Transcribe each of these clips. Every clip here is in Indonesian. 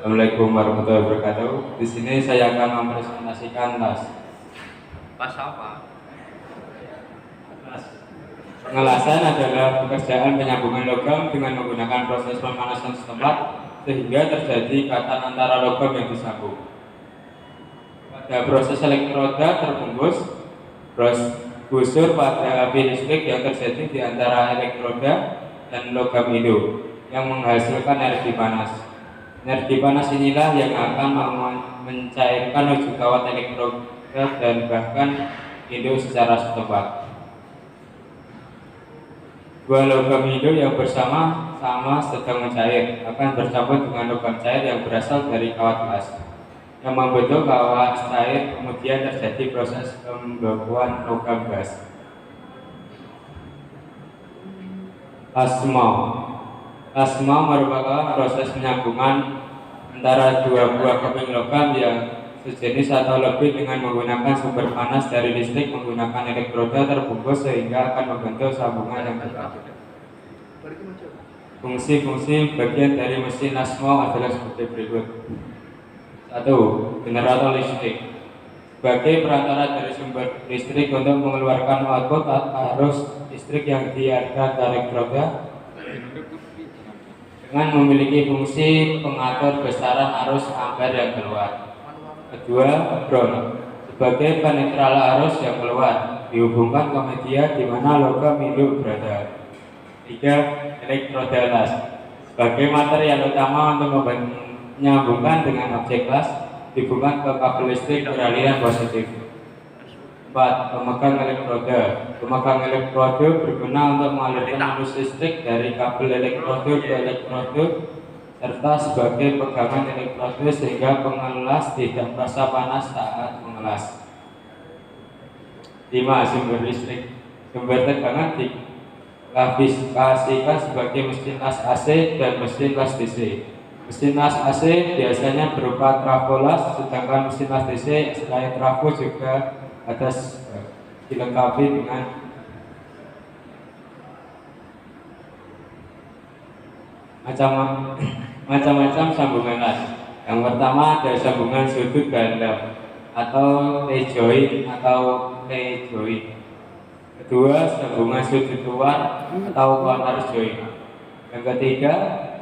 Assalamualaikum warahmatullahi wabarakatuh. Di sini saya akan mempresentasikan tas. Pas apa? Tas pengelasan adalah pekerjaan penyambungan logam dengan menggunakan proses pemanasan setempat sehingga terjadi ikatan antara logam yang disambung. Pada proses elektroda terbungkus, busur pada api listrik yang terjadi di antara elektroda dan logam itu yang menghasilkan energi panas. Energi panas inilah yang akan mencairkan ujung kawat elektroda dan bahkan induk secara setempat. Dua logam induk yang bersama-sama sedang mencair akan bercampur dengan logam cair yang berasal dari kawat gelas yang membentuk kawat cair, kemudian terjadi proses pembekuan logam gas. Plasma merupakan proses penyambungan antara dua buah keping logam yang sejenis atau lebih dengan menggunakan sumber panas dari listrik menggunakan elektroda terbungkus sehingga akan membentuk sambungan yang tetap. Fungsi-fungsi bagian dari mesin plasma adalah sebagai berikut. 1. Generator listrik sebagai perantara dari sumber listrik untuk mengeluarkan output arus listrik yang diarahkan ke elektroda dengan memiliki fungsi pengatur besaran arus ampere yang keluar. 2. Ground sebagai penetral arus yang keluar dihubungkan ke media di mana logam induk berada. 3. Elektroda las sebagai material utama untuk menyambungkan dengan objek las dihubungkan ke kabel listrik beraliran positif. 4. Pemegang elektroda. Pemegang elektroda berguna untuk mengalirkan arus listrik dari kabel elektroda ke elektroda serta sebagai pegangan elektroda sehingga pengelas tidak merasa panas saat mengelas. 5. Sumber listrik. Sumber tegangan diklasifikasikan sebagai mesin las AC dan mesin las DC. Mesin las AC biasanya berupa trafo las, sedangkan mesin las DC selain trafo juga ada dilengkapi dengan macam-macam sambungan las. Yang pertama ada sambungan sudut ganda atau T-joint atau T-joint. Kedua, sambungan sudut luar atau corner joint. Yang ketiga,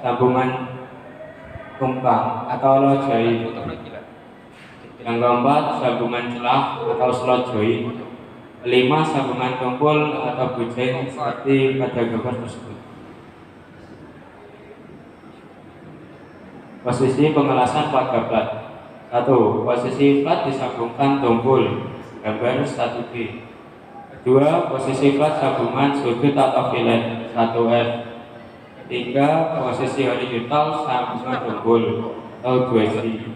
sambungan tumpang atau low joint. Yang keempat, sambungan celah atau slot joint. 5. Sambungan tumpul atau bujoint seperti pada gambar tersebut. Posisi pengelasan pada plat. 1. Posisi plat disambungkan tumpul, gambar 1B. 2. Posisi plat sambungan sudut atau fillet 1F. 3. Posisi horizontal sambungan tumpul atau 2C.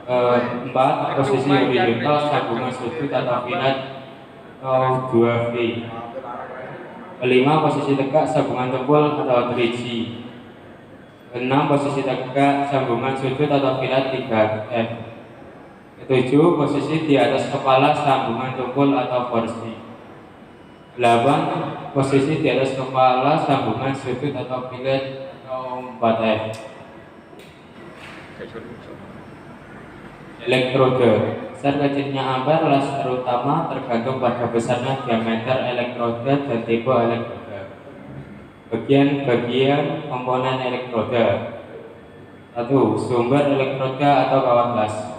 4. Posisi horizontal sambungan sudut atau fillet atau 2V. 5. Posisi tegak sambungan tumpul atau 3G. 6. Posisi tegak sambungan sudut atau fillet 3F. 7. Posisi di atas kepala sambungan tumpul atau 4C. 8. Posisi di atas kepala sambungan sudut atau fillet atau 4F. Elektroda. Besar kecilnya ampere las terutama tergantung pada besarnya diameter elektroda dan tipe elektroda. Bagian-bagian komponen elektroda. 1. Sumber elektroda atau kawat las.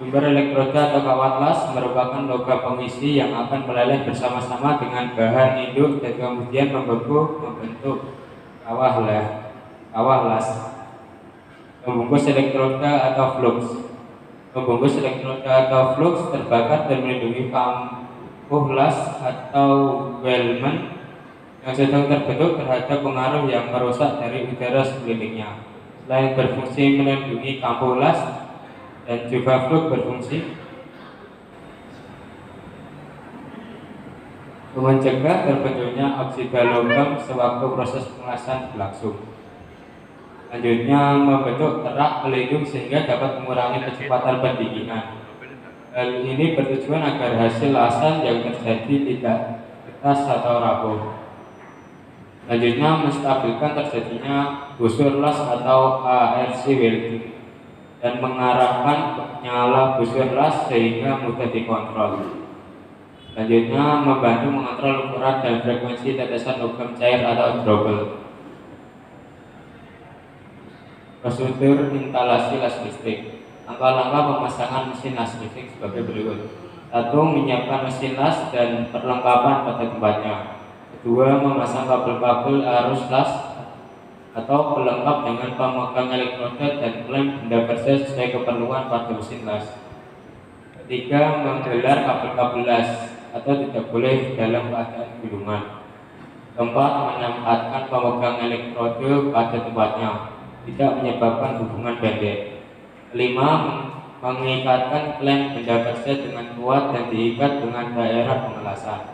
Sumber elektroda atau kawat las merupakan logam pengisi yang akan meleleh bersama-sama dengan bahan induk dan kemudian membentuk kawah las. Pembungkus elektroda atau flux. Pembungkus elektroda atau flux terbakar dan melindungi kampuh las atau weldment yang sedang terbentuk terhadap pengaruh yang merusak dari udara sekelilingnya. Selain berfungsi melindungi kampuh las dan juga flux berfungsi mencegah terbentuknya oksida logam sewaktu proses pengelasan berlangsung. Selanjutnya membentuk terak pelindung sehingga dapat mengurangi kecepatan pendinginan. Hal ini bertujuan agar hasil lasan yang terjadi tidak keras atau rapuh. Selanjutnya, menstabilkan terjadinya busur las atau ARC welding dan mengarahkan nyala busur las sehingga mudah dikontrol. Selanjutnya, membantu mengontrol ukuran dan frekuensi tetesan logam cair atau trouble. Prosedur instalasi las listrik. Langkah-langkah pemasangan mesin las listrik sebagai berikut. 1. Menyiapkan mesin las dan perlengkapan pada tempatnya. 2. Memasang kabel-kabel arus las atau pelengkap dengan pemegang elektroda dan klem benda kerja sesuai keperluan pada mesin las. 3. Menggelar kabel-kabel las atau tidak boleh dalam keadaan gulungan. 4. Menempatkan pemegang elektroda pada tempatnya, tidak menyebabkan hubungan pendek. 5. Mengikatkan klem benda kerja dengan kuat dan diikat dengan daerah pengelasan.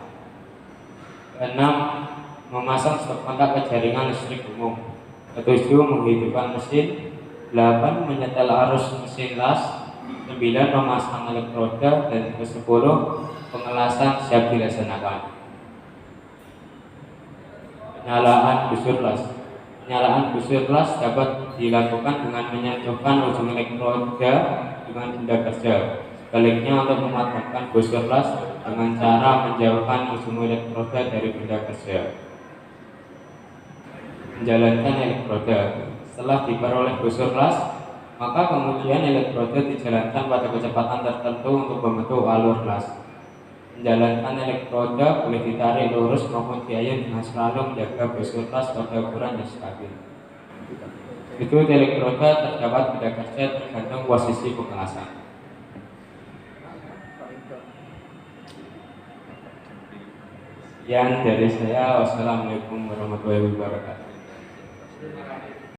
6. Memasang stop kontak ke jaringan listrik umum. 7. Menghidupkan mesin. 8. Menyetel arus mesin las. 9. Memasang elektroda. Dan 10. Pengelasan siap dilaksanakan. Penyalaan busur las. Penyalaan busur las dapat dilakukan dengan menyatukan ujung elektroda dengan benda kerja. Sebaliknya, untuk memadamkan busur las dengan cara menjauhkan ujung elektroda dari benda kerja. Menjalankan elektroda. Setelah diperoleh busur las, maka kemudian elektroda dijalankan pada kecepatan tertentu untuk membentuk alur las. Menjalankan elektroda boleh ditarik lurus maupun diayun dengan selalu menjaga busur las pada ukuran yang stabil. Itu elektroda terdapat benda kerja tergantung posisi pengelasan. Yang dari saya, wassalamualaikum warahmatullahi wabarakatuh.